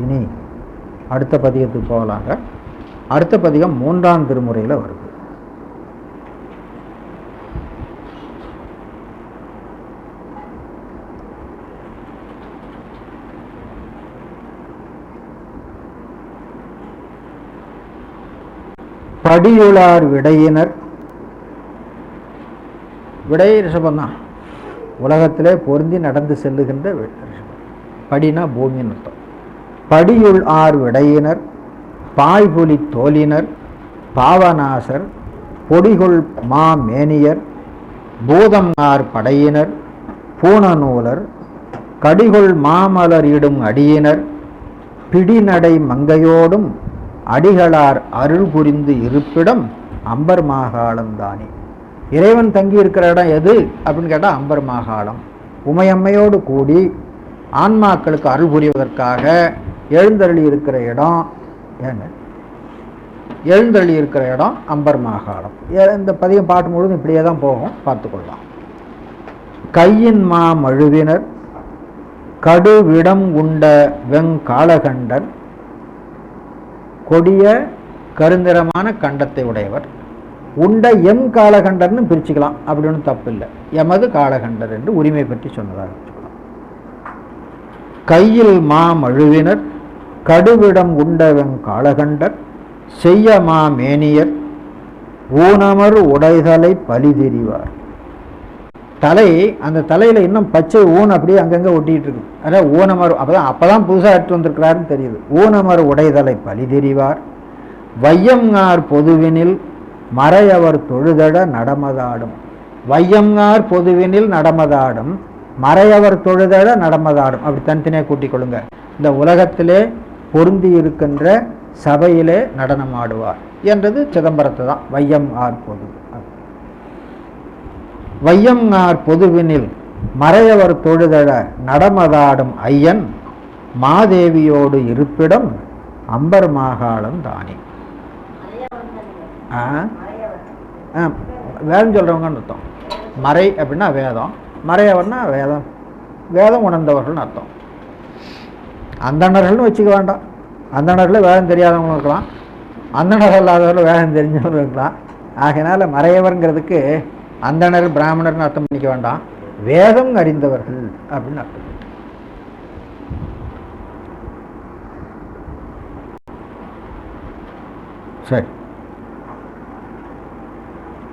இனி அடுத்த பதிகத்துக்கு போகலாங்க. அடுத்த பதிகம் 3ஆம் திருமுறையில் வருது. படியுளார் விடையினர். விடை ரிஷபந்தான், உலகத்திலே பொருந்தி நடந்து செல்லுகின்ற படினா பூமின்னு அர்த்தம். படியுள் ஆர் விடையினர், பாய்புலி தோலினர், பாவநாசர், பொடிகுள் மா மேனியர், பூதம் ஆர் படையினர், பூணநூலர், கடிகுள் மாமலர் இடும் அடியினர், பிடிநடை மங்கையோடும் அடிகளார் அருள் புரிந்து இருப்பிடம் அம்பர் மாகாளம்தானே. இறைவன் தங்கி இருக்கிற இடம் எது அப்படின்னு கேட்டால் அம்பர் மாகாளம். உமையம்மையோடு கூடி ஆன்மாக்களுக்கு அருள் புரிவதற்காக எழுந்தருளி இருக்கிற இடம் ஏங்க, எழுந்தருளி இருக்கிற இடம் அம்பர் மாகாளம். இந்த பதிகம் பாட்டு முழுவதும் இப்படியே தான் போகும், பார்த்துக்கொள்ளலாம். கையின் மா மழுவினர், கடுவிடம் உண்ட வெங்காளகண்டர், கொடிய கருந்திரமான கண்டத்தை உடையவர். உண்ட எம் காலகண்டர்னு பிரிச்சுக்கலாம், அப்படி ஒன்றும் தப்பு இல்லை. எமது காலகண்டர் என்று உரிமை பற்றி சொன்னதாக வச்சுக்கலாம். கையில் மா மழுவினர், கடுவிடம் உண்டவன் காலகண்டர், செய்ய மா மேனியர், ஊனமர் உடைதலை பலிதிரிவார். தலை, அந்த தலையில் இன்னும் பச்சை ஊன் அப்படியே அங்கங்கே ஒட்டிகிட்டு இருக்கு. அதான் ஊனமர், அப்போதான் புதுசாக எடுத்து வந்திருக்கிறாருன்னு தெரியுது. ஊனமர் உடைதலை பலிதிரிவார், வையம்கார் பொதுவினில் மறையவர் தொழுதட நடமதாடும். வையம்கார் பொதுவினில் நடமதாடும், மறையவர் தொழுதட நடமதாடும். அப்படி தனித்தனியாக கூட்டிக் கொள்ளுங்க. இந்த உலகத்திலே பொருந்தி இருக்கின்ற சபையிலே நடனமாடுவார் என்றது சிதம்பரத்தை தான். வையம்கார் பொது, வையம்கார் பொதுவினில் மறையவர் தொழுதட நடமதாடும் ஐயன் மாதேவியோடு இருப்பிடம் அம்பர் மாகாளம் தானே. வேதம் சொல்றவங்கன்னு அர்த்தம். மறை அப்படின்னா வேதம், மறையவர்னா வேதம், வேதம் உணர்ந்தவர்கள்னு அர்த்தம். அந்தணர்கள்னு வச்சுக்க வேண்டாம். அந்தணர்கள் வேதம் தெரியாதவங்களும் இருக்கலாம், அந்தணர்கள் இல்லாதவர்கள் வேதம் தெரிஞ்சவங்களும் இருக்கலாம். ஆகையினால மறையவர்ங்கிறதுக்கு அந்தணர் பிராமணர்னு அர்த்தம் பண்ணிக்க வேண்டாம், வேதம் அறிந்தவர்கள் அப்படின்னு அர்த்தம். சரி.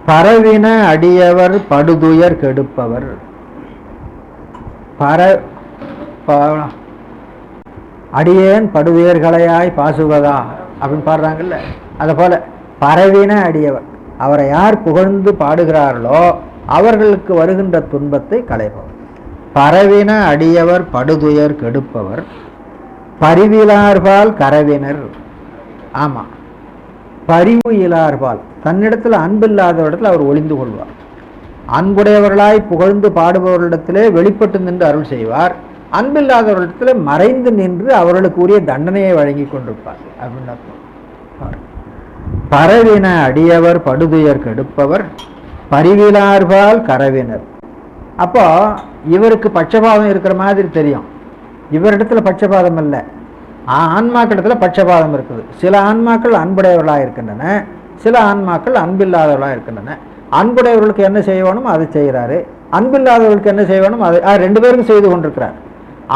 பரவின அடியவர் படுதுயர் கெடுப்பவர். அடியேன் படுதுயர்களையாய் பாசுவதா அப்படின்னு பாடுறாங்கல்ல, அதை போல பரவின அடியவர், அவரை யார் புகழ்ந்து பாடுகிறார்களோ அவர்களுக்கு வருகின்ற துன்பத்தை களைப்பவர். பரவின அடியவர் படுதுயர் கெடுப்பவர், பரிவிலார்பால் கரவினர். ஆமாம், பரிவு இலார்பால், தன்னிடத்தில் அன்பில்லாதவரிடத்தில் அவர் ஒளிந்து கொள்வார். அன்புடையவர்களாய் புகழ்ந்து பாடுபவர்களிடத்திலே வெளிப்பட்டு நின்று அருள் செய்வார். அன்பில்லாதவர்களிடத்தில் மறைந்து நின்று அவர்களுக்கு உரிய தண்டனையை வழங்கி கொண்டிருப்பார் அப்படின்னு அர்த்தம். பரவின அடியவர் படுதுயர் கெடுப்பவர், பரிவிலார்பால் கரவினர். அப்போ இவருக்கு பட்சபாதம் இருக்கிற மாதிரி தெரியும், இவரிடத்துல பட்சபாதம் இல்லை. ஆன்மாக்களிடத்துல பட்சபாதம் இருக்குது. சில ஆன்மாக்கள் அன்புடையவர்களாக இருக்கின்றன, சில ஆன்மாக்கள் அன்பில்லாதவர்களாக இருக்கின்றன. அன்புடையவர்களுக்கு என்ன செய்யணும் அதை செய்கிறாரு, அன்பில்லாதவர்களுக்கு என்ன செய்யணும் அதை ரெண்டு பேருக்கும் செய்து கொண்டிருக்கிறார்.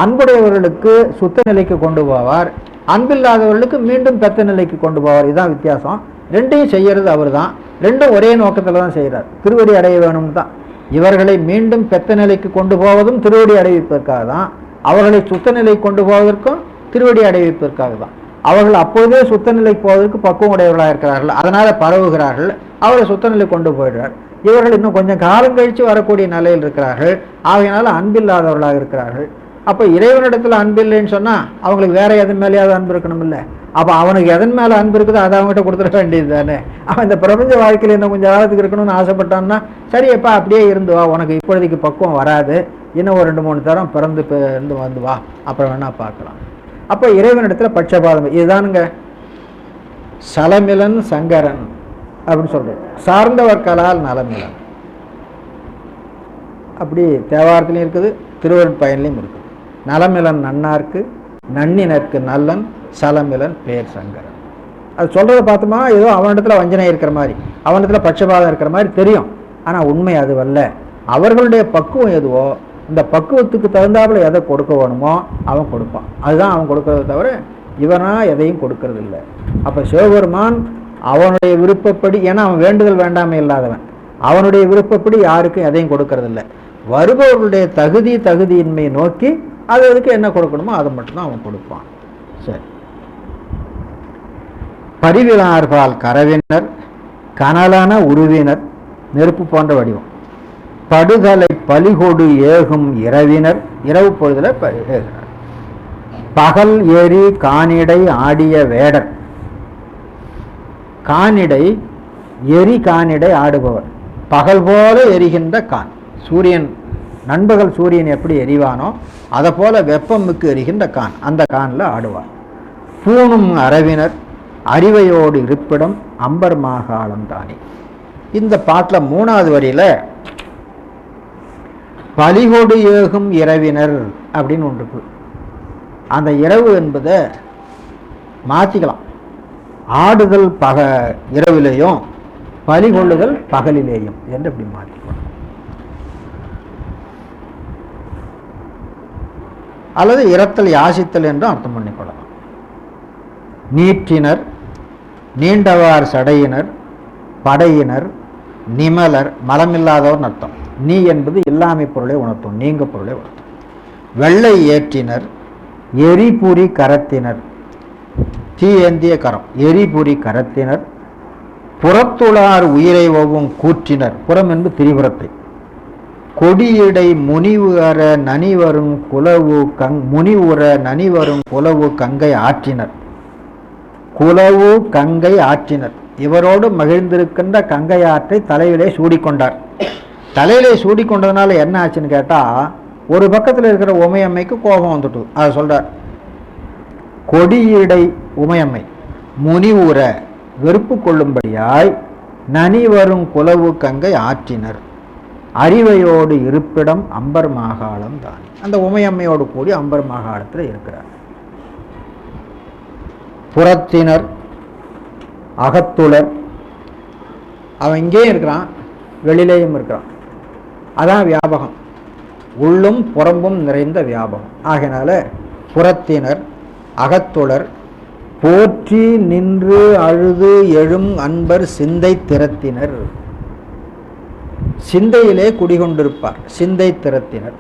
அன்புடையவர்களுக்கு சுத்த நிலைக்கு கொண்டு போவார், அன்பில்லாதவர்களுக்கு மீண்டும் பெத்த நிலைக்கு கொண்டு போவார். இதுதான் வித்தியாசம். ரெண்டையும் செய்யறது அவர் தான், ரெண்டும் ஒரே நோக்கத்தில் தான் செய்கிறார், திருவடி அடைய வேணும் தான். இவர்களை மீண்டும் பெத்த நிலைக்கு கொண்டு போவதும் திருவடி அடைவிப்பதற்காக தான், அவர்களை சுத்த நிலை கொண்டு போவதற்கும் திருவடி அடைவிப்பதற்காக தான். அவர்கள் அப்பொழுதே சுத்த நிலைக்கு போவதற்கு பக்குவம் உடையவர்களாக இருக்கிறார்கள், அதனால பரவுகிறார்கள், அவரை சுத்த நிலை கொண்டு போயிடுறார். இவர்கள் இன்னும் கொஞ்சம் காலம் கழித்து வரக்கூடிய நிலையில் இருக்கிறார்கள், ஆகையினால அன்பில்லாதவர்களாக இருக்கிறார்கள். அப்போ இறைவனிடத்தில் அன்பில்லைன்னு சொன்னால் அவங்களுக்கு வேற எதன் மேலேயாவது அன்பு இருக்கணும் இல்லை? அப்போ அவனுக்கு எதன் மேலே அன்பு இருக்குதோ அதை அவங்ககிட்ட கொடுத்துட வேண்டியது தானே. அவன் இந்த பிரபஞ்ச வாழ்க்கையில் இன்னும் கொஞ்சம் காலத்துக்கு இருக்கணும்னு ஆசைப்பட்டான்னா, சரிப்பா அப்படியே இருந்து வா, உனக்கு இப்பொழுதைக்கு பக்குவம் வராது, இன்னும் ஒரு 2-3 தரம் பிறந்து வந்து வா, அப்புறம் வேணா பார்க்கலாம். அப்போ இறைவனிடத்தில் பட்சபாதம் இதுதானுங்க. சலமிலன் சங்கரன் அப்படின்னு சொல்றேன், சார்ந்தவர்களால் நலமிலன். அப்படி தேவாரத்திலையும் இருக்குது, திருவருட்பயன்லையும் இருக்குது. நலமிலன் நன்னார்க்கு நன்னினருக்கு நல்லன் சலமிலன் பேர் சங்கரன். அது சொல்றதை பார்த்தோமா ஏதோ அவனிடத்துல வஞ்சனை இருக்கிற மாதிரி, அவனிடத்துல பட்சபாதம் இருக்கிற மாதிரி தெரியும். ஆனால் உண்மை அதுவல்ல. அவர்களுடைய பக்குவம் எதுவோ இந்த பக்குவத்துக்கு தகுந்தாப்புல எதை கொடுக்க வேணுமோ அவன் கொடுப்பான். அதுதான் அவன் கொடுக்கறத தவிர இவனா எதையும் கொடுக்கறது இல்லை. அப்போ சிவபெருமான் அவனுடைய விருப்பப்படி, ஏன்னா அவன் வேண்டுதல் வேண்டாமை இல்லாதவன், அவனுடைய விருப்பப்படி யாருக்கும் எதையும் கொடுக்கறதில்லை. வருபவர்களுடைய தகுதியின்மையை நோக்கி அது அதுக்கு என்ன கொடுக்கணுமோ அதை மட்டும்தான் அவன் கொடுப்பான். சரி. பரிவிலார்பால் கரவினர் கனலான உருவினர், நெருப்பு போன்ற வடிவம். படுதலை பலிகொடு ஏகும் இரவினர், இரவு பொழுதுல ஏகினர். பகல் ஏறி கானிடை ஆடிய வேடர், கானிடை எரி கானிடை ஆடுபவர், பகல் போல எரிகின்ற கான். சூரியன் நண்பகல் சூரியன் எப்படி எரிவானோ அதை போல வெப்பமுக்கு எரிகின்ற கான், அந்த கான்ல ஆடுவார். பூணும் அரவினர் அறிவையோடு இருப்பிடம் அம்பர் மாகாளம் தானே. இந்த பாட்டில் 3வது வரியில பலிகொடு ஏகும் இரவினர் அப்படின்னு ஒன்று இருக்கு. அந்த இரவு என்பதை மாற்றிக்கலாம். ஆடுதல் இரவிலேயும் பலி கொள்ளுதல் பகலிலேயும் என்று இப்படி மாற்றிக்கணும். அல்லது இரத்தல் யாசித்தல் என்று அர்த்தம் பண்ணிக்கொள்ளலாம். நீற்றினர் நீண்டவார் சடையினர் படையினர் நிமலர், மலமில்லாதவர் அர்த்தம். நீ என்பது இல்லாமை பொருளை உணர்த்தும், நீங்க பொருளை உணர்த்தும். வெள்ளை ஏற்றினர் எரிபுரி கரத்தினர், தீ ஏந்திய கரம், எரிபுரி கரத்தினர். புறத்துளார் உயிரை ஒவ்வும் கூற்றினர், புறம் என்பது திரிபுரத்தை. கொடியிடை முனிவுற நனிவரும் குலவு முனிவுற நனிவரும் குலவு கங்கை ஆற்றினர், குலவு கங்கை ஆற்றினர். இவரோடு மகிழ்ந்திருக்கின்ற கங்கை ஆற்றை தலையிலே சூடிக்கொண்டார். தலையிலே சூடிக்கொண்டதுனால என்ன ஆச்சுன்னு கேட்டால், ஒரு பக்கத்தில் இருக்கிற உமையம்மைக்கு கோபம் வந்துட்டு, அதை சொல்றார். கொடியிடை உமையம்மை முனிவுற வெறுப்பு கொள்ளும்படியாய் நனி வரும் குலவு கங்கை ஆற்றினர், அறிவையோடு இருப்பிடம் அம்பர் மாகாளம் தான். அந்த உமையம்மையோடு கூடி அம்பர் மாகாளத்தில் இருக்கிறார். புறத்தினர் அகத்துளர், அவன் இங்கேயும் இருக்கிறான் வெளியிலேயும் இருக்கிறான். அதான் வியாபகம், உள்ளும் புறம்பும் நிறைந்த வியாபகம். ஆகையினால புறத்தினர் அகத்துளர் போற்றி நின்று அழுது எழும் அன்பர் சிந்தை திறத்தினர், சிந்தையிலே குடிகொண்டிருப்பார். சிந்தை திறத்தினர்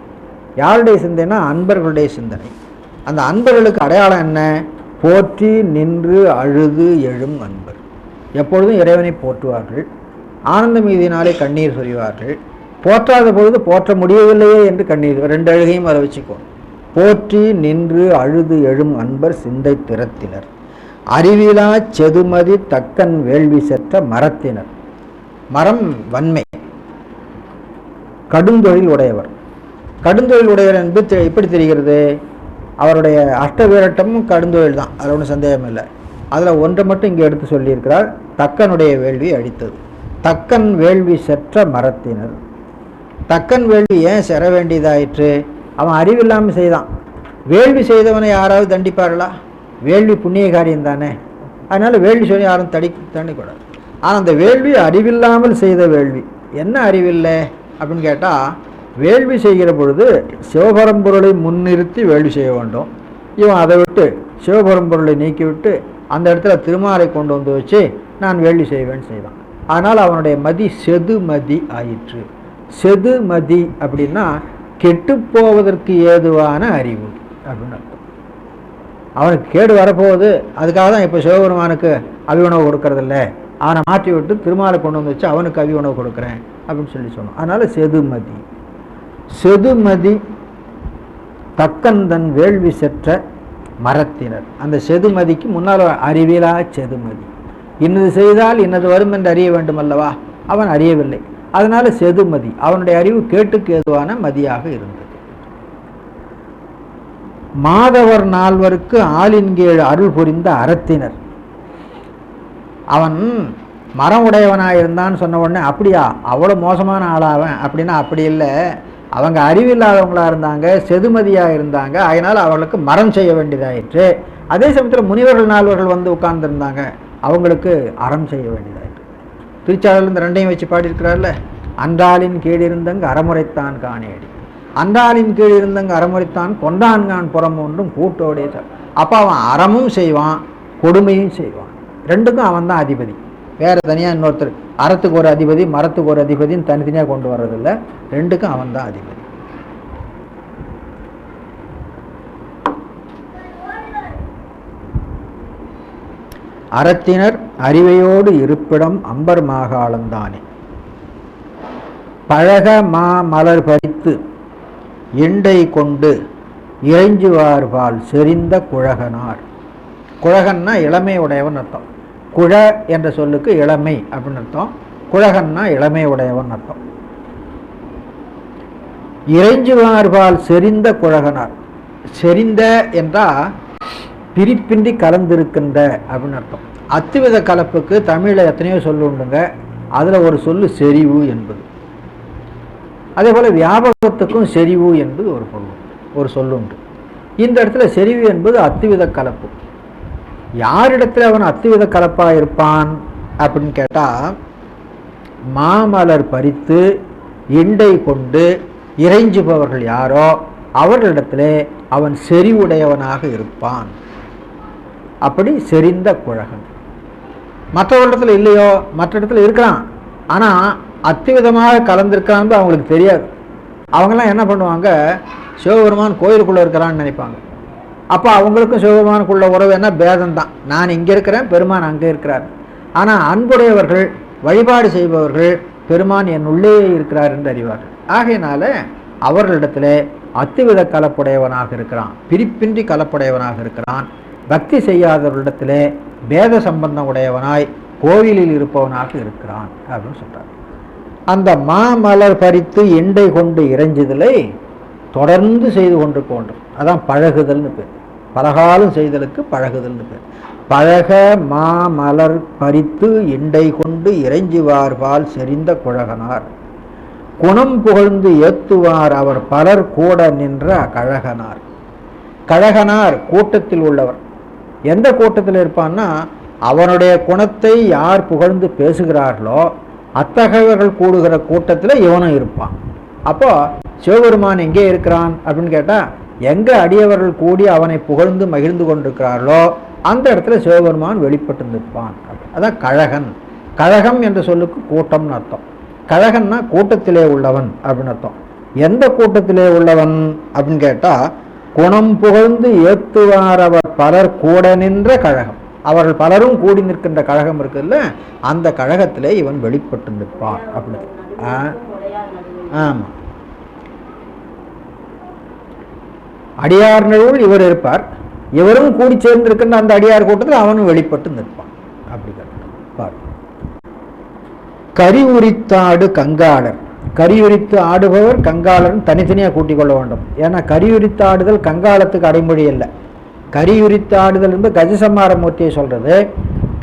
யாருடைய சிந்தைனா அன்பர்களுடைய சிந்தனை. அந்த அன்பர்களுக்கு அடையாளம் என்ன? போற்றி நின்று அழுது எழும் அன்பர். எப்பொழுதும் இறைவனை போற்றுவார்கள், ஆனந்த மீதினாலே கண்ணீர் சொரிவார்கள். போற்றாத பொழுது போற்ற முடியவில்லையே என்று கண்ணீர், 2 அழுகையும் அதை வச்சுக்கோ. போற்றி நின்று அழுது எழும் அன்பர் சிந்தை திறத்தினர், அறிவிலா செதுமதி தக்கன் வேள்வி செற்ற மரத்தினர். மரம் வன்மை, கடுந்தொழில் உடையவர். கடுந்தொழில் உடையவர் என்பது எப்படி தெரிகிறது? அவருடைய அஷ்டவீரட்டமும் கடுந்தொழில் தான், அதில் ஒன்றும் சந்தேகம் இல்லை. அதில் ஒன்றை மட்டும் இங்கே எடுத்து சொல்லியிருக்கிறார், தக்கனுடைய வேள்வி அடித்தது. தக்கன் வேள்வி செற்ற மரத்தினர். தக்கன் வேள்வி ஏன் செற வேண்டியதாயிற்று? அவன் அறிவில்லாமல் செய்தான். வேள்வி செய்தவனை யாராவது தண்டிப்பார்களா? வேள்வி புண்ணிய காரியம் தானே, அதனால் வேள்வி சொல்லி யாரும் தண்டிக்கூடாது. ஆனால் அந்த வேள்வி அறிவில்லாமல் செய்த வேள்வி. என்ன அறிவில்லை அப்படின்னு கேட்டால், வேள்வி செய்கிற பொழுது சிவபரம்பொருளை முன்னிறுத்தி வேள்வி செய்ய வேண்டும். இவன் அதை விட்டு சிவபரம்பொருளை நீக்கிவிட்டு அந்த இடத்துல திருமாலை கொண்டு வந்து வச்சு நான் வேள்வி செய்வேன்னு செய்தான். ஆனால் அவனுடைய மதி செதுமதி ஆயிற்று. செதுமதி அப்படின்னா கெட்டுப்போவதற்கு ஏதுவான அறிவு அப்படின்னு அர்த்தம். அவனுக்கு கேடு வரப்போகுது, அதுக்காக தான் இப்போ சிவபெருமானுக்கு அவி உணவு கொடுக்கறதில்ல, அவனை மாற்றி விட்டு திருமாலை கொண்டு வந்து வச்சு அவனுக்கு அவி உணவு கொடுக்குறேன் அப்படின்னு சொன்னோம். அதனால செதுமதி. செதுமதி தக்கந்தன் வேள்வி செற்ற மரத்தினர். அந்த செதுமதிக்கு முன்னால் அறிவிலா செதுமதி. இன்னது செய்தால் இன்னது வரும் என்று அறிய வேண்டும் அல்லவா, அவன் அறியவில்லை. அதனால செதுமதி, அவனுடைய அறிவு கேட்டுக்கு ஏதுவான மதியாக இருந்தது. மாதவர் 4 ஆளின் கீழ் அருள் புரிந்த அறத்தினர். அவன் மரம் உடையவனாக இருந்தான்னு சொன்ன உடனே அப்படியா அவ்வளோ மோசமான ஆளாவன் அப்படின்னா அப்படி இல்லை, அவங்க அறிவில்லாதவங்களாக இருந்தாங்க, செதுமதியாக இருந்தாங்க. அதனால் அவர்களுக்கு மரம் செய்ய வேண்டியதாயிற்று. அதே சமயத்தில் முனிவர்கள் நால்வர்கள் வந்து உட்கார்ந்துருந்தாங்க, அவங்களுக்கு அறம் செய்ய வேண்டியதாயிற்று. திருச்சாளர் இந்த ரெண்டையும் வச்சு பாடியிருக்கிறார்ல, அன்றாலின் கீழ் இருந்தங்க அறமுறைத்தான் காணேடி, அன்றாலின் கீழ் இருந்தங்க அறமுறைத்தான் கொண்டான்கான் புறம் ஒன்றும் கூட்டோடே. அப்போ அவன் அறமும் செய்வான், கொடுமையும் செய்வான். ரெண்டுக்கும் அவன் தான் அதிபதி. வேறு தனியாக இன்னொருத்தர் அறத்துக்கு ஒரு அதிபதி, மரத்துக்கு ஒரு அதிபதின்னு தனித்தனியாக கொண்டு வர்றதில்லை. ரெண்டுக்கும் அவன் தான் அதிபதி. அறத்தினர் அறிவையோடு இருப்பிடம் அம்பர் மாகாளந்தானே. பழக மா மலர் பறித்து எண்டை கொண்டு இறைஞ்சுவார்பால் செறிந்த குழகனார். குழகன்னா இளமை உடையவன் அர்த்தம். குழ என்ற சொல்லுக்கு இளமை அப்படின்னு அர்த்தம். குழகன்னா இளமை உடையவன் அர்த்தம். இறைஞ்சுவார்பால் செறிந்த குழகனார். செறிந்த என்றால் பிரிப்பின்றி கலந்திருக்கின்ற அப்படின்னு அர்த்தம். அத்துவித கலப்புக்கு தமிழில் எத்தனையோ சொல்லு உண்டுங்க. அதில் ஒரு சொல்லு செறிவு என்பது. அதே போல் வியாபகத்துக்கும் செறிவு என்பது ஒரு சொல்லுண்டு. இந்த இடத்துல செறிவு என்பது அத்துவித கலப்பு. யாரிடத்தில் அவன் அத்துவித கலப்பாக இருப்பான் அப்படின்னு கேட்டால், மாமலர் பறித்து இண்டை கொண்டு இறைஞ்சுபவர்கள் யாரோ அவர்களிடத்திலே அவன் செறிவுடையவனாக இருப்பான். அப்படி செறிந்த குழகன். மற்றவர்களிடத்தில் இல்லையோ, மற்ற இடத்துல இருக்கிறான், ஆனால் அத்துவிதமாக கலந்திருக்கான்னு அவங்களுக்கு தெரியாது. அவங்கெல்லாம் என்ன பண்ணுவாங்க, சிவபெருமான் கோயிலுக்குள்ளே இருக்கிறான்னு நினைப்பாங்க. அப்போ அவங்களுக்கும் சிவபெருமானுக்குள்ள உறவு என்ன, பேதம்தான். நான் இங்கே இருக்கிறேன், பெருமான் அங்கே இருக்கிறார். ஆனால் அன்புடையவர்கள், வழிபாடு செய்பவர்கள், பெருமான் என் உள்ளே இருக்கிறார் என்று அறிவார்கள். ஆகையினால அவர்களிடத்தில் அத்துவித கலப்புடையவனாக இருக்கிறான், பிரிப்பின்றி கலப்புடையவனாக இருக்கிறான். பக்தி செய்யாதவர்களிடத்திலே பேத சம்பந்தம் உடையவனாய் கோவிலில் இருப்பவனாக இருக்கிறான் அப்படின்னு சொல்றார். அந்த மாமலர் பறித்து எண்டை கொண்டு இறைஞ்சுதலை தொடர்ந்து செய்து கொண்டிருக்க வேண்டும். அதான் பழகுதல்னு பேர். பலகாலம் செய்தலுக்கு பழகுதல்னு பேர். பழக மாமலர் பறித்து எண்டை கொண்டு இறைஞ்சுவார்பால் செறிந்த குழகனார். குணம் புகழ்ந்து ஏத்துவார் அவர் பலர் கூட நின்ற கழகனார். கழகனார் கூட்டத்தில் உள்ளவர். எந்த கூட்டத்தில் இருப்பான்னா, அவனுடைய குணத்தை யார் புகழ்ந்து பேசுகிறார்களோ அத்தகையவர்கள் கூடுகிற கூட்டத்தில் இவனும் இருப்பான். அப்போ சிவபெருமான் எங்கே இருக்கிறான் அப்படின்னு கேட்டால், எங்கே அடியவர்கள் கூடி அவனை புகழ்ந்து மகிழ்ந்து கொண்டிருக்கிறார்களோ அந்த இடத்துல சிவபெருமான் வெளிப்பட்டு நிற்பான். அதான் கழகன். கழகம் என்ற சொல்லுக்கு கூட்டம்னு அர்த்தம். கழகன்னா கூட்டத்திலே உள்ளவன் அப்படின்னு அர்த்தம். எந்த கூட்டத்திலே உள்ளவன் அப்படின்னு கேட்டால், குணம் புகழ்ந்து ஏத்துவார் அவர் பலர் கூட நின்ற கழகம். அவர்கள் பலரும் கூடி நிற்கின்ற கழகம் இருக்குல்ல, அந்த கழகத்திலே இவன் வெளிப்பட்டு நிற்பான் அப்படின்னு. ஆமாம், அடியார்களுள் இவர் இருப்பார், இவரும் கூடி சேர்ந்து இருக்கின்ற அந்த அடியார் கூட்டத்தில் அவனும் வெளிப்பட்டு நிற்பான். அப்படி பார். கரி உரித்தாடு கங்காளர். கரியுரித்து ஆடுபவர் கங்காளர்னு தனித்தனியாக கூட்டிக் கொள்ள வேண்டும். ஏன்னா கரியுரித்து ஆடுதல் கங்காளத்துக்கு அடைமொழி இல்லை. கரியுரித்து ஆடுதல் என்பது கஜசம்மார மூர்த்தியை சொல்றது,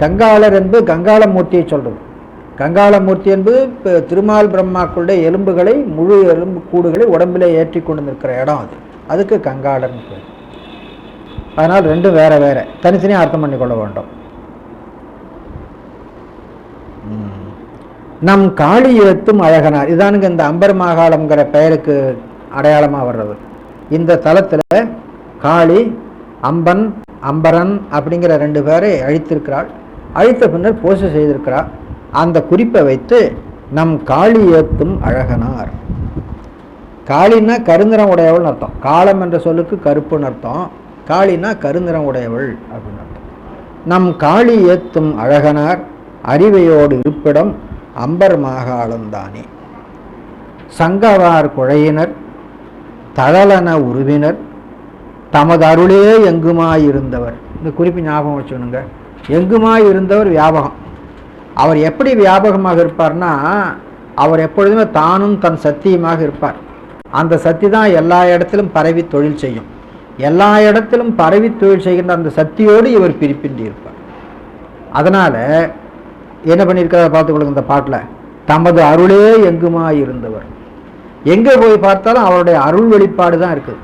கங்காளர் என்பது கங்காளமூர்த்தியை சொல்றது. கங்காளமூர்த்தி என்பது திருமால் பிரம்மாக்களுடைய எலும்புகளை, முழு எலும்பு கூடுகளை உடம்பிலே ஏற்றி கொண்டு நிற்கிற இடம் அது. அதுக்கு கங்காளர்னு பேர். அதனால் ரெண்டும் வேற வேற, தனித்தனியாக அர்த்தம் பண்ணி கொள்ள வேண்டும். நம் காளி ஏத்தும் அழகனார். இதானுங்க இந்த அம்பர் மாகாளம்ங்கிற பெயருக்கு அடையாளமாக வர்றது. இந்த தலத்தில் காளி, அம்பன், அம்பரன் அப்படிங்கிற ரெண்டு பேரை அழித்திருக்கிறாள். அழித்த பின்னர் பூசை செய்திருக்கிறார். அந்த குறிப்பை வைத்து நம் காளி ஏத்தும் அழகனார். காளின்னா கருநிறம் உடையவள் அர்த்தம். காளம் என்ற சொல்லுக்கு கருப்புன்னு அர்த்தம். காளினா கருநிறம் உடையவள் அப்படின்னு அர்த்தம். நம் காளி ஏத்தும் அழகனார் அறிவையோடு இருப்பிடம் அம்பர் மாகாளந்தானே. சங்கவார் குழையினர் தழலன உருவினர் தமது அருளே எங்குமாயிருந்தவர். இந்த குறிப்பு ஞாபகம் வச்சுக்கணுங்க. எங்குமாயிருந்தவர் வியாபகம். அவர் எப்படி வியாபகமாக இருப்பார்னா, அவர் எப்பொழுதுமே தானும் தன் சத்தியமாக இருப்பார். அந்த சக்தி தான் எல்லா இடத்திலும் பரவி தொழில் செய்யும். எல்லா இடத்திலும் பரவி தொழில் செய்கின்ற அந்த சக்தியோடு இவர் பிரிப்பின்றி இருப்பார். அதனால் என்ன பண்ணியிருக்கிறத பார்த்துக்கொள்ளுங்க. இந்த பாட்டில் தமது அருளே எங்குமாயிருந்தவர். எங்கே போய் பார்த்தாலும் அவருடைய அருள் வெளிப்பாடு தான் இருக்குது.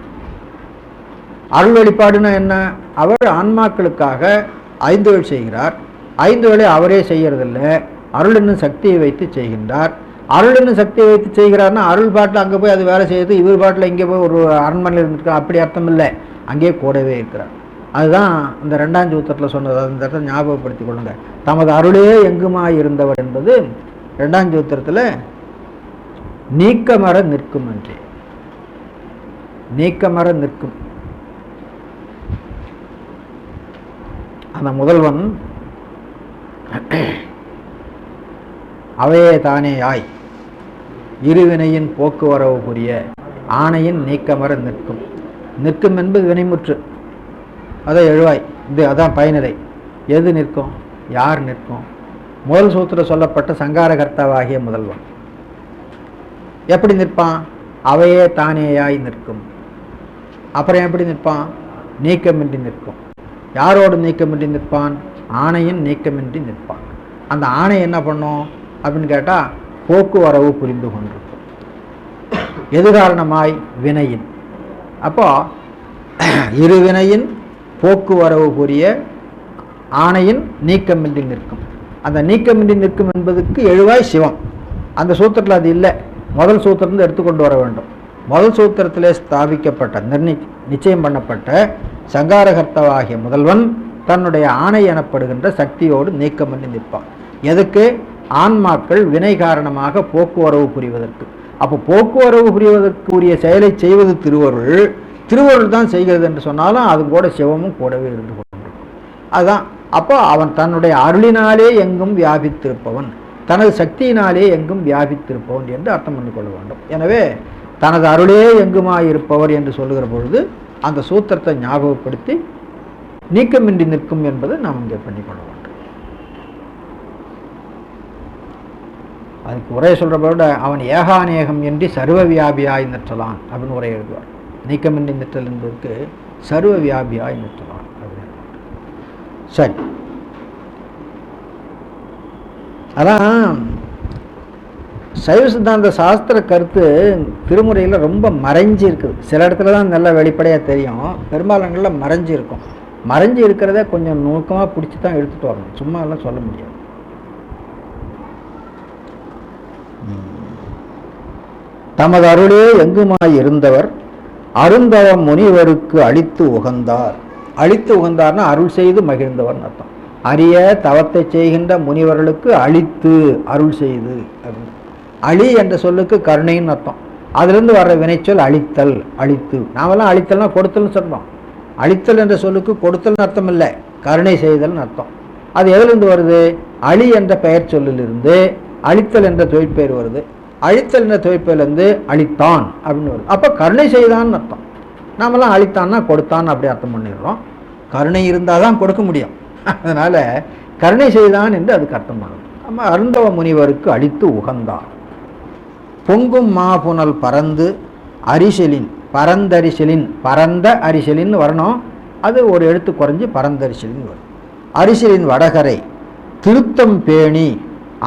அருள் வெளிப்பாடுன்னா என்ன? அவர் ஆன்மாக்களுக்காக 5 வேளை செய்கிறார். 5 வேளை அவரே செய்யறதில்லை, அருள் என்னும் சக்தியை வைத்து செய்கின்றார். அருள் என்னும் சக்தியை வைத்து செய்கிறார்னா அருள் பாட்டில் அங்கே போய் அது வேலை செய்யுது, இவர் பாட்டில் இங்கே போய் ஒரு அரண்மனையில் இருந்துருக்கா, அப்படி அர்த்தம் இல்லை. அங்கேயே கூடவே இருக்கிறார். அதுதான் இந்த 2ஆம் சூத்திரத்தில் சொன்னது. அந்த இடத்துல ஞாபகப்படுத்திக் கொள்ளுங்க. தமது அருளே எங்குமாய் இருந்தவர் என்பது 2ஆம் சூத்திரத்தில் நீக்கமர நிற்கும் என்று. நீக்கமர நிற்கும். அந்த முதல்வன் அவையே தானே ஆய் இருவினையின் போக்குவரவு புரிய ஆணையின் நீக்கமர நிற்கும். நிற்கும் என்பது வினைமுற்று, அதை எழுவாய். இது அதான் பயனிலை. எது நிற்கும்? யார் நிற்கும்? முதல் சூத்திர சொல்லப்பட்ட சங்காரகர்த்தாவாகிய முதல்வன் எப்படி நிற்பான்? அவையே தானேயாய் நிற்கும். அப்புறம் எப்படி நிற்பான்? நீக்கமின்றி நிற்கும். யாரோடு நீக்கமின்றி நிற்பான்? ஆணையின் நீக்கமின்றி நிற்பான். அந்த ஆணை என்ன பண்ணும் அப்படின்னு கேட்டால் போக்குவரவு புரிந்து கொண்டிருக்கும். எது காரணமாய்? வினையின். அப்போ இருவினையின் போக்குவரவு புரிய ஆணையின் நீக்கமின்றி நிற்கும். அந்த நீக்கமின்றி நிற்கும் என்பதுக்கு எழுவாய் சிவம். அந்த சூத்திரத்தில் அது இல்லை. முதல் சூத்திரத்தில் எடுத்துக்கொண்டு வர வேண்டும். முதல் சூத்திரத்திலே ஸ்தாபிக்கப்பட்ட நிச்சயம் பண்ணப்பட்ட சங்காரகர்த்தாவாகிய முதல்வன் தன்னுடைய ஆணை எனப்படுகின்ற சக்தியோடு நீக்கமின்றி நிற்பான். எதுக்கு? ஆன்மாக்கள் வினை காரணமாக போக்குவரவு புரிவதற்கு. அப்போ போக்குவரவு புரிவதற்கு உரிய செயலை செய்வது திருவருள். திருவருள் தான் செய்கிறது என்று சொன்னாலும் அது கூட சிவமும் கூடவே இருந்து கொண்டிருக்கும். அதுதான். அப்போ அவன் தன்னுடைய அருளினாலே எங்கும் வியாபித்திருப்பவன், தனது சக்தியினாலே எங்கும் வியாபித்திருப்பவன் என்று அர்த்தம் பண்ணிக்கொள்ள வேண்டும். எனவே தனது அருளே எங்குமாயிருப்பவர் என்று சொல்லுகிற பொழுது அந்த சூத்திரத்தை ஞாபகப்படுத்தி நீக்கமின்றி நிற்கும் என்பதை நாம் இங்கே பண்ணிக்கொள்ள வேண்டும். அதுக்கு உரையை சொல்கிறபோட அவன் ஏகாநேகம் என்று சர்வ வியாபியாய் நிற்றலான் அப்படின்னு உரை எழுதுவார். நீக்கமின்றி நிற்றல் என்பதற்கு சர்வ வியாபியாய் நிற்றலான் அப்படின்னு. சரி, அதான் சைவ சித்தாந்த சாஸ்திர கருத்து திருமுறையில் ரொம்ப மறைஞ்சி இருக்குது. சில இடத்துல தான் நல்லா வெளிப்படையாக தெரியும், பெரும்பாலானங்களில் மறைஞ்சி இருக்கும். மறைஞ்சி இருக்கிறத கொஞ்சம் நுணுக்கமாக பிடிச்சி தான் எடுத்துகிட்டு வரணும், சும்மா எல்லாம் சொல்ல முடியாது. தமது அருளே எங்குமாய் இருந்தவர் அருந்தவ முனிவருக்கு அளித்து உகந்தார். அளித்து உகந்தார்னா அருள் செய்து மகிழ்ந்தவர்னு அர்த்தம். அரிய தவத்தை செய்கின்ற முனிவர்களுக்கு அளித்து அருள் செய்து அப்படின்னு. அழி என்ற சொல்லுக்கு கருணைன்னு அர்த்தம். அதிலிருந்து வர்ற வினைச்சொல் அளித்தல். அளித்து நாமெல்லாம் அளித்தல்னா கொடுத்தல்னு சொல்றோம். அளித்தல் என்ற சொல்லுக்கு கொடுத்தல்னு அர்த்தம் இல்லை, கருணை செய்தல்னு அர்த்தம். அது எதிலிருந்து வருது? அழி என்ற பெயர் சொல்லிலிருந்து அளித்தல் என்ற தொழிற்பெயர் வருது. அழித்தல் என்ற தொழிற்பெயர்லேருந்து அளித்தான் அப்படின்னு வருது. அப்போ கருணை செய்தான்னு அர்த்தம். நாமெல்லாம் அளித்தான்னா கொடுத்தான் அப்படி அர்த்தம் பண்ணிடுறோம். கருணை இருந்தால் தான் கொடுக்க முடியும். அதனால கருணை செய்தான் என்று அதுக்கு அர்த்தம் பண்ணணும். நம்ம அருந்தவ முனிவருக்கு அளித்து உகந்தார். பொங்கும் மாபுனல் பறந்து அரிசலின் பரந்தரிசலின் பரந்த அரிசலின் வரணும். அது ஒரு எழுத்து குறைஞ்சி பரந்தரிசலின் வரும். அரிசலின் வடகரை திருத்தம் பேணி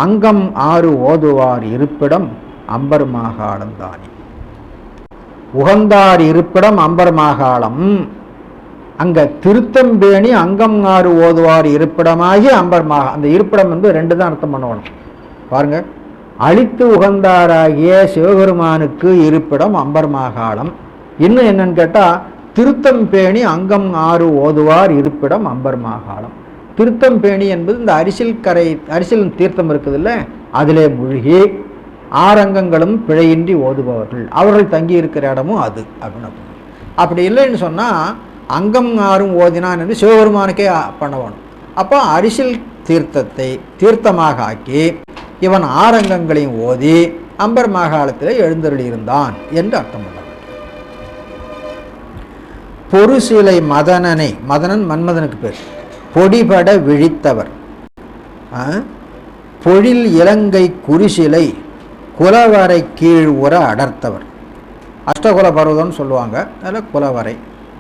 அங்கம் 6 ஓதுவார் இருப்பிடம் அம்பர் மாகாளம் தானே. உகந்தார் இருப்பிடம் அம்பர் மாகாளம். அங்க திருத்தம்பேணி அங்கம் 6 ஓதுவார் இருப்பிடமாகி அம்பர் மாகா. அந்த இருப்பிடம் வந்து 2 தான் அர்த்தம் பண்ணணும் பாருங்க. அழித்து உகந்தாராகிய சிவபெருமானுக்கு இருப்பிடம் அம்பர் மாகாளம். இன்னும் என்னன்னு கேட்டா திருத்தம்பேணி அங்கம் 6 ஓதுவார் இருப்பிடம் அம்பர் மாகாளம். திருத்தம்பேணி என்பது இந்த அரிசில் தீர்த்தம் இருக்குது இல்லை, அதிலே மூழ்கி 6 அங்கங்களும் பிழையின்றி ஓதுபவர்கள் அவர்கள் தங்கி இருக்கிற இடமும் அது அப்படின்னு. அப்படி இல்லைன்னு சொன்னா அங்கம் 6 ஓதினான் என்று சிவபெருமானுக்கே பண்ணணும். அப்போ அரிசில் தீர்த்தத்தை தீர்த்தமாக ஆக்கி இவன் 6 அங்கங்களையும் ஓதி அம்பர் மாகாளத்தில் எழுந்தருளி இருந்தான் என்று அர்த்தம் பண்ண வேண்டும். பொருசிலை மதனனை, மதனன் மன்மதனுக்கு பேர், பொடிபட விழித்தவர். பொழில் இலங்கை குறிசிலை குலவரை கீழ் உற அடர்த்தவர். அஷ்டகுல பர்வதம்னு சொல்லுவாங்க. அதில் குலவரை,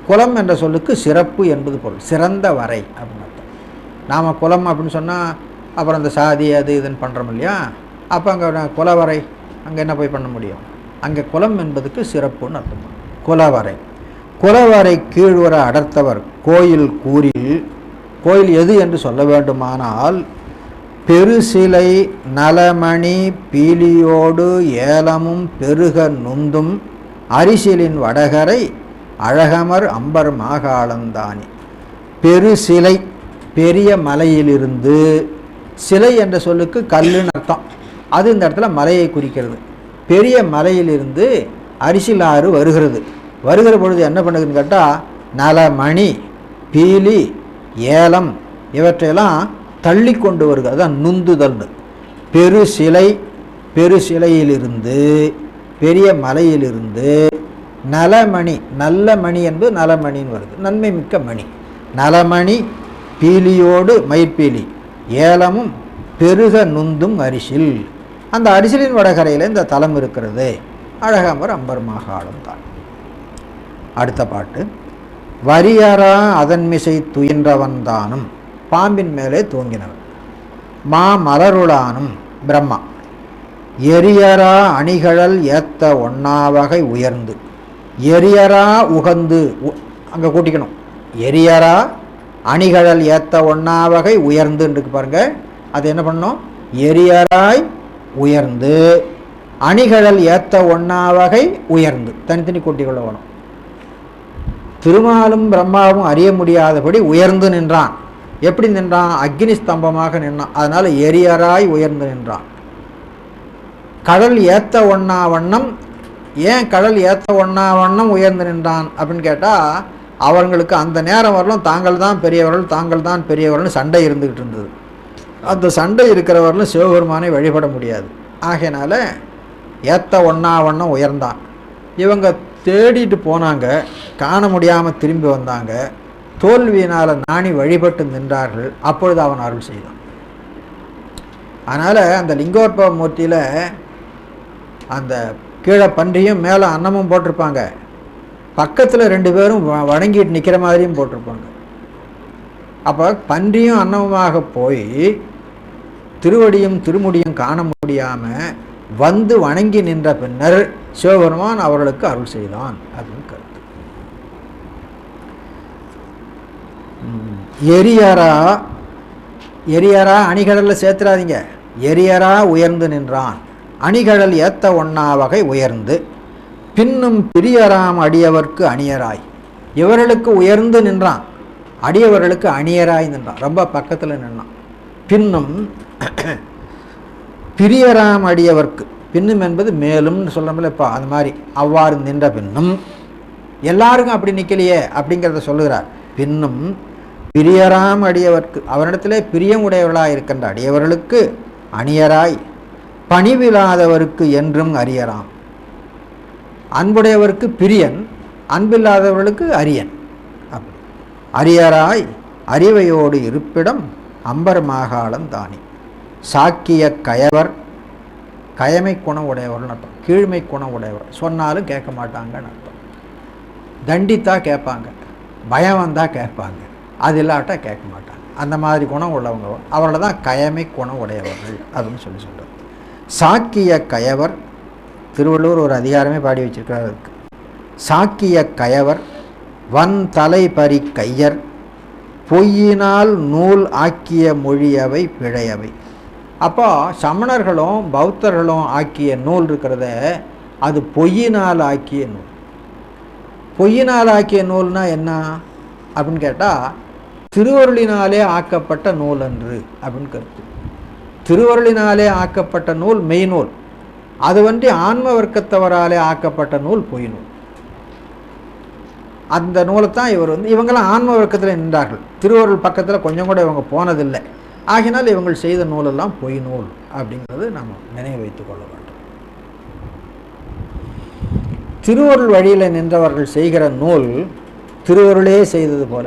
குலம் என்ற சொல்லுக்கு சிறப்பு என்பது பொருள், சிறந்த வரை அப்படின்னு அர்த்தம். நாம் குலம் அப்படின்னு சொன்னால் அப்புறம் அந்த சாதி அது இதுன்னு பண்ணுறோம் இல்லையா. அப்போ அங்கே குலவரை அங்கே என்ன போய் பண்ண முடியும்? அங்கே குலம் என்பதுக்கு சிறப்புன்னு அர்த்தம். குலவரை, குலவரை கீழ்வர அடர்த்தவர் கோயில் கூறில், கோயில் எது என்று சொல்ல வேண்டுமானால் பெருசிலை நலமணி பீலியோடு ஏலமும் பெருக நுந்தும் அரிசிலின் வடகரை அழகமர் அம்பர் மாகாளந்தானி. பெருசிலை, பெரிய மலையிலிருந்து, சிலை என்ற சொல்லுக்கு கல்லுன்னு அர்த்தம், அது இந்த இடத்துல மலையை குறிக்கிறது. பெரிய மலையிலிருந்து அரிசில் ஆறு வருகிறது. வருகிற பொழுது என்ன பண்ணுதுன்னு கேட்டால் நலமணி பீலி ஏலம் இவற்றையெல்லாம் தள்ளி கொண்டு வருகிறது. அதுதான் நுந்துதல்னு. பெருசிலை, பெருசிலையிலிருந்து, பெரிய மலையிலிருந்து நலமணி, நல்ல மணி என்பது நலமணின்னு வருது, நன்மை மிக்க மணி. நலமணி பீலியோடு மயிர்பீலி ஏலமும் பெருக நுந்தும் அரிசில். அந்த அரிசிலின் வடகரையில் இந்த தலம் இருக்கிறது. அழகமர் அம்பர் மாகாளம் தான். அடுத்த பாட்டு. வரியரா அதன்மிசை துயின்றவன் தானும், பாம்பின் மேலே தூங்கினவன். மா மலருளானும் பிரம்மா. எரியரா அணிகழல் ஏத்த ஒன்னாவகை உயர்ந்து, எரியரா உகந்து, அங்கே கூட்டிக்கணும், எரியரா அணிகழல் ஏத்த ஒன்னாவகை உயர்ந்துன்னு இருக்கு பாருங்க. அது என்ன பண்ணணும்? எரியராய் உயர்ந்து, அணிகழல் ஏத்த ஒன்னாவகை உயர்ந்து, தனித்தனி கூட்டிக்கொள்ள வேணும். திருமாலும் பிரம்மாவும் அறிய முடியாதபடி உயர்ந்து நின்றான். எப்படி நின்றான்? அக்னி ஸ்தம்பமாக நின்றான். அதனால எரியராய் உயர்ந்து நின்றான். கடல் ஏத்த ஒன்னா வண்ணம். ஏன் கடல் ஏத்த ஒன்னா வண்ணம் உயர்ந்து நின்றான் அப்படின்னு கேட்டால், அவர்களுக்கு அந்த நேரம் வரலும் தாங்கள் தான் பெரியவர்கள், தாங்கள் தான் பெரியவர்கள் சண்டை இருந்துக்கிட்டு இருந்தது. அந்த சண்டை இருக்கிறவர்களும் சிவபெருமானை வழிபட முடியாது. ஆகையினால ஏத்த ஒன்னா வண்ணம் உயர்ந்தான். இவங்க தேடிட்டு போனாங்க, காண முடியாமல் திரும்பி வந்தாங்க. தோல்வியினால் நாணி வழிபட்டு நின்றார்கள். அப்பொழுது அவன் அருள் செய்தான். அதனால் அந்த லிங்கோற்பவ மூர்த்தியில் அந்த கீழே பன்றியும் மேலே அன்னமும் போட்டிருப்பாங்க. பக்கத்தில் 2 பேரும் வணங்கிட்டு நிற்கிற மாதிரியும் போட்டிருப்பாங்க. அப்போ பன்றியும் அன்னமுமாக போய் திருவடியும் திருமுடியும் காண முடியாமல் வந்து வணங்கி நின்ற பின்னர் சிவபெருமான் அவர்களுக்கு அருள் செய்தான் அப்படின்னு கருத்து. எரியரா, எரியரா அணிகடலில் சேர்த்துறாதீங்க. எரியரா உயர்ந்து நின்றான். அணிகடல் ஏத்த ஒன்னா வகை உயர்ந்து, பின்னும் பிரியராம் அடியவர்க்கு அணியராய். இவர்களுக்கு உயர்ந்து நின்றான், அடியவர்களுக்கு அணியராய் நின்றான். ரொம்ப பக்கத்தில் நின்றான். பின்னும் பிரியராம் அடியவர்க்கு, பின்னும் என்பது மேலும்னு சொல்கிறோம்ல, இப்போ அது மாதிரி அவ்வாறு நின்ற பின்னும், எல்லாருக்கும் அப்படி நிற்கலையே அப்படிங்கிறத சொல்லுகிறார். பின்னும் பிரியராம் அடியவர்க்கு, அவரிடத்திலே பிரியம் உடையவர்களாக இருக்கின்ற அடியவர்களுக்கு அணியராய், பணிவில்லாதவருக்கு என்றும் அரியராம். அன்புடையவருக்கு பிரியன், அன்பில்லாதவர்களுக்கு அரியன். அரியராய் அறிவையோடு இருப்பிடம் அம்பர் மாகாளம் தானி. சாக்கிய கயவர், கயமை குணம் உடையவர்னு அர்த்தம், கீழ்மை குணம் உடையவர். சொன்னாலும் கேட்க மாட்டாங்கன்னு அர்த்தம். தண்டித்தா கேட்பாங்க, பயம் வந்தால் கேட்பாங்க, அது இல்லாட்டா கேட்க மாட்டாங்க. அந்த மாதிரி குணம் உள்ளவங்க அவர்கள தான் கயமை குணம் உடையவர்கள் அப்படின்னு சொல்கிறார். சாக்கிய கயவர், திருவள்ளுவர் ஒரு அதிகாரமே பாடி வச்சிருக்காரு அதுக்கு. சாக்கிய கயவர் வன் தலை பறி கையர் பொய்யினால் நூல் ஆக்கிய மொழியவை பிழையவை. அப்போ சமணர்களும் பௌத்தர்களும் ஆக்கிய நூல் இருக்கிறத, அது பொய்யினால் ஆக்கிய நூல். பொய்யினால் ஆக்கிய நூல்னா என்ன அப்படின்னு கேட்டால், திருவருளினாலே ஆக்கப்பட்ட நூல் அன்று அப்படின்னு கருத்து. திருவருளினாலே ஆக்கப்பட்ட நூல் மெய்நூல், அது வந்து ஆன்ம வர்க்கத்தவராலே ஆக்கப்பட்ட நூல் பொய் நூல். அந்த நூலை தான் இவர் இவங்கெல்லாம் ஆன்ம வர்க்கத்தில் நின்றார்கள். திருவருள் பக்கத்தில் கொஞ்சம் கூட இவங்க போனதில்லை. ஆகினால் இவங்கள் செய்த நூலெல்லாம் பொய் நூல் அப்படிங்கிறது நாம் நினைவு வைத்துக் கொள்ள வேண்டும். திருவருள் வழியில் நின்றவர்கள் செய்கிற நூல் திருவருளே செய்தது போல.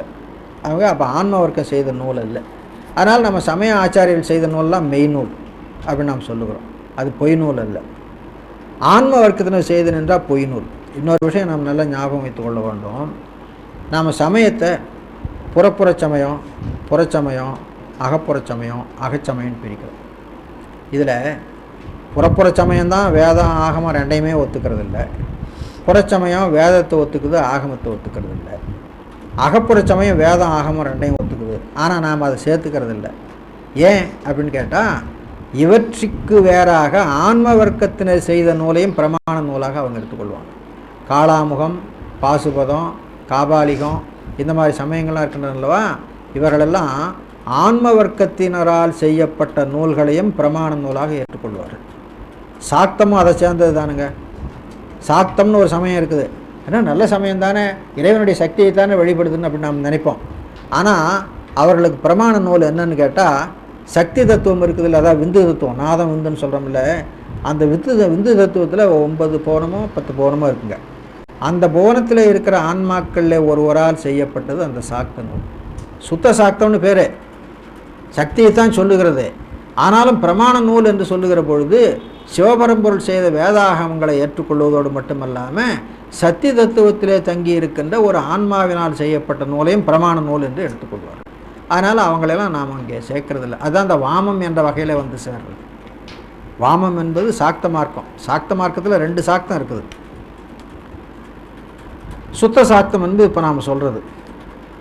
அவங்க அப்போ ஆன்ம வர்க்கம் செய்த நூல் அல்ல. அதனால் நம்ம சமய ஆச்சாரியர்கள் செய்த நூல்லாம் மெய் நூல் அப்படின்னு நாம் சொல்லுகிறோம். அது பொய் நூல் அல்ல. ஆன்ம வர்க்கத்தினர் செய்து நின்றால் பொய் நூல். இன்னொரு விஷயம் நாம் நல்லா ஞாபகம் வைத்து கொள்ள வேண்டும். நாம் சமயத்தை புறப்புறச்சமயம், புறச்சமயம், அகப்புறச்சமயம், அகச்சமயம்னு பிரிக்கிறோம். இதில் புறப்புற சமயம்தான் வேதம் ஆகமம் ரெண்டையுமே ஒத்துக்கிறது இல்லை. புறச்சமயம் வேதத்தை ஒத்துக்குது, ஆகமத்தை ஒத்துக்கிறது இல்லை. அகப்புற சமயம் வேதம் ஆகமம் ரெண்டையும் ஒத்துக்குது, ஆனால் நாம் அதை சேர்த்துக்கிறது இல்லை. ஏன் அப்படின்னு கேட்டால், இவற்றுக்கு வேறாக ஆன்ம வர்க்கத்தினர் செய்த நூலையும் பிரமாண நூலாக அவங்க எடுத்துக்கொள்வாங்க. காளாமுகம், பாசுபதம், காபாலிகம் இந்த மாதிரி சமயங்கள்லாம் இருக்கின்றனல்லவா, இவர்களெல்லாம் ஆன்ம வர்க்கத்தினரால் செய்யப்பட்ட நூல்களையும் பிரமாண நூலாக ஏற்றுக்கொள்வார்கள். சாக்தமும் அதை சேர்ந்தது தானுங்க. சாக்தம்னு ஒரு சமயம் இருக்குது, ஏன்னா நல்ல சமயம் தானே, இறைவனுடைய சக்தியை தானே வெளிப்படுதுன்னு அப்படின்னு நாம் நினைப்போம். ஆனால் அவர்களுக்கு பிரமாண நூல் என்னன்னு கேட்டால், சக்தி தத்துவம் இருக்குதுல்ல, அதாவது விந்து தத்துவம், நாதம் விந்துன்னு சொல்கிறோம்ல, அந்த விந்து தத்துவத்தில் 9 புவனமோ 10 புவனமோ இருக்குங்க. அந்த புவனத்தில் இருக்கிற ஆன்மாக்களில் ஒருவரால் செய்யப்பட்டது அந்த சாக்த நூல். சுத்த சாக்தம்னு பேர், சக்தியை தான் சொல்லுகிறது. ஆனாலும் பிரமாண நூல் என்று சொல்லுகிற பொழுது சிவபரம்பொருள் செய்த வேதாகமங்களை ஏற்றுக்கொள்வதோடு மட்டுமல்லாமல் சத்திய தத்துவத்திலே தங்கி இருக்கின்ற ஒரு ஆன்மாவினால் செய்யப்பட்ட நூலையும் பிரமாண நூல் என்று எடுத்துக்கொள்வார். அதனால் அவங்களெல்லாம் நாம் அங்கே சேர்க்கறதில்லை. அதுதான் அந்த வாமம் என்ற வகையில் வந்து சேர்றது. வாமம் என்பது சாக்த மார்க்கம். சாக்த மார்க்கத்தில் 2 சாக்தம் இருக்குது. சுத்த சாக்தம் வந்து இப்போ நாம் சொல்கிறது.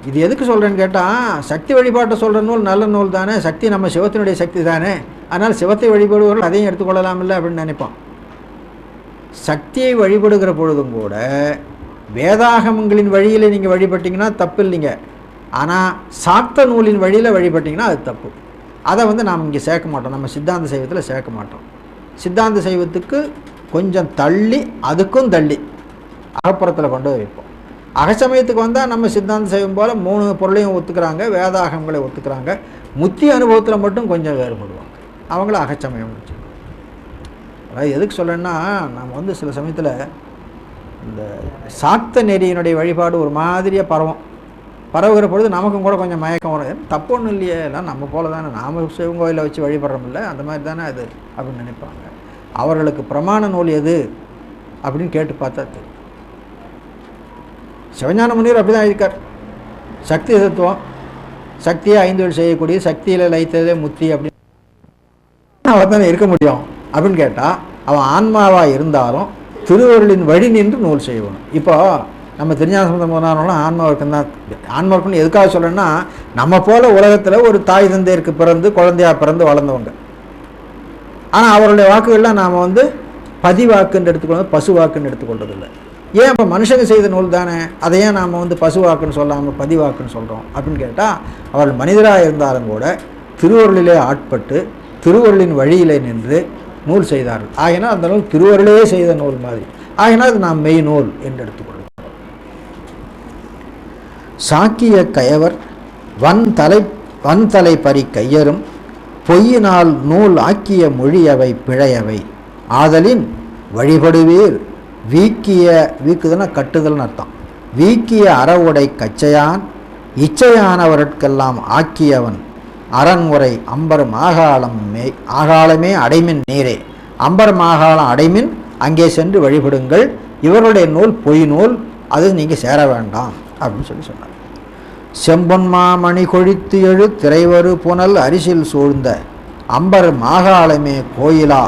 இது எதுக்கு சொல்கிறேன்னு கேட்டால், சக்தி வழிபாட்டை சொல்கிற நூல் நல்ல நூல் தானே, சக்தி நம்ம சிவத்தினுடைய சக்தி தானே, அதனால் சிவத்தை வழிபடுவர்கள் அதையும் எடுத்துக்கொள்ளலாம் இல்லை அப்படின்னு நினைப்போம். சக்தியை வழிபடுகிற பொழுதும் கூட வேதாகமங்களின் வழியில் நீங்கள் வழிபட்டிங்கன்னா தப்பு இல்லைங்க. ஆனால் சாக்த நூலின் வழியில் வழிபட்டிங்கன்னா அது தப்பு. அதை வந்து நாம் இங்கே சேர்க்க மாட்டோம், நம்ம சித்தாந்த சைவத்தில் சேர்க்க மாட்டோம். சித்தாந்த சைவத்துக்கு கொஞ்சம் தள்ளி, அதுக்கும் தள்ளி அகப்புறத்தில் கொண்டு வைப்போம். அகச்சமயத்துக்கு வந்தால் நம்ம சித்தாந்த சைவம் போல் 3 பொருளையும் ஒத்துக்கிறாங்க, வேதாகமங்களை ஒத்துக்கிறாங்க. முத்தி அனுபவத்தில் மட்டும் கொஞ்சம் வேறுபடுவாங்க, அவங்கள அகச்சமயம் வச்சுக்கோங்க. அதாவது எதுக்கு சொல்கிறேன்னா, நம்ம வந்து சில சமயத்தில் இந்த சாக்த நெறியினுடைய வழிபாடு ஒரு மாதிரியாக பரவுகிற பொழுது நமக்கும் கூட கொஞ்சம் மயக்கம் வரும். தப்பு ஒன்றும் இல்லையே, எல்லாம் நம்ம போல தானே, நாம் சிவன் கோயிலை வச்சு வழிபடுறோம்ல, அந்த மாதிரி தானே அது அப்படின்னு நினைப்பாங்க. அவர்களுக்கு பிரமாண நூல் எது அப்படின்னு கேட்டு பார்த்தா தெரியும். சிவஞான முனிவர் அப்படி தான் இருக்கார். சக்தி தத்துவம், சக்தியை 5 வழி செய்யக்கூடிய, சக்தியில் லைத்ததே முத்தி அப்படின்னு அவன் தானே இருக்க முடியும் அப்படின்னு கேட்டால், அவன் ஆன்மாவாக இருந்தாலும் திருவருளின் வழி நின்று நூல் செய்வான். இப்போ நம்ம திருஞான சம்பந்தம் போனாலும் ஆன்மாவுக்கு தான். ஆன்மாவுக்குன்னு எதுக்காக சொல்கிறேன்னா, நம்ம போல் உலகத்தில் ஒரு தாய் தந்தையருக்கு பிறந்து குழந்தையாக பிறந்து வளர்ந்தவங்க. ஆனால் அவருடைய வாக்குகள்லாம் நாம் வந்து பதிவாக்குன்னு எடுத்துக்கொள்வது, பசு வாக்குன்னு எடுத்துக்கொள்றதில்லை. ஏன் இப்போ மனுஷங்க செய்த நூல் தானே, அதை ஏன் நாம் வந்து பசு வாக்குன்னு சொல்லாமல் பதிவாக்குன்னு சொல்கிறோம் அப்படின்னு கேட்டால், அவர்கள் மனிதராக இருந்தாலும் கூட திருவருளிலே ஆட்பட்டு திருவருளின் வழியிலே நின்று நூல் செய்தார்கள். ஆகினால் அந்த நூல் திருவருளே செய்த நூல் மாதிரி. ஆகினால் அது நாம் மெய் நூல் என்று எடுத்துக்கொள்ளும். சாக்கிய கயவர் வன்தலை பறி கையரும் பொய்யினால் நூல் ஆக்கிய மொழியவை பிழையவை ஆதலின் வழிபடுவீர் வீக்குதுன்னா கட்டுதல்னு அர்த்தம். வீக்கிய அறவுடை கச்சையான் இச்சையானவர்க்கெல்லாம் ஆக்கியவன் அரண்முறை அம்பர் ஆகாலமே அடைமின் நீரே. அம்பர் மாகாளம் அடைமின் அங்கே சென்று வழிபடுங்கள். இவருடைய நூல் பொய் நூல், அது நீங்கள் சேர வேண்டாம் அப்படின்னு சொன்னார். செம்பொன்மாமணி கொழித்து எழு திரைவரு புனல் அரிசில் சூழ்ந்த அம்பர் மாகாளமே கோயிலா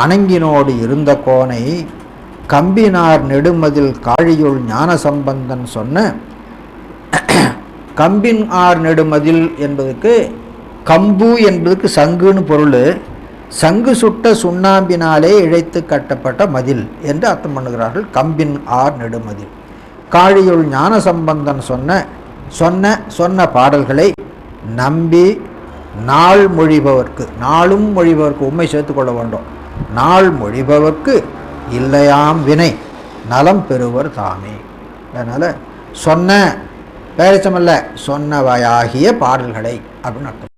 அணங்கினோடு இருந்த கோனை கம்பினார் நெடுமதில் காழியுள் ஞான சம்பந்தன் சொன்ன. கம்பின் ஆர் நெடுமதில் என்பதுக்கு, கம்பு என்பதுக்கு சங்குன்னு பொருள். சங்கு சுட்ட சுண்ணாம்பினாலே இழைத்து கட்டப்பட்ட மதில் என்று அர்த்தம் பண்ணுகிறார்கள். கம்பின் ஆர் நெடுமதில். காழியுள் ஞான சம்பந்தன் சொன்ன பாடல்களை நம்பி நாள் மொழிபவர்க்கு, நாளும் மொழிபவர்க்கு, உண்மை சேர்த்துக்கொள்ள வேண்டும், நாள் மொழிபவர்க்கு இல்லையாம் வினை நலம் பெறுவர் தாமே. அதனால் சொன்ன பேரச்சமல்ல, சொன்னவையாகிய பாடல்களை அப்படின்னு அர்த்தம்.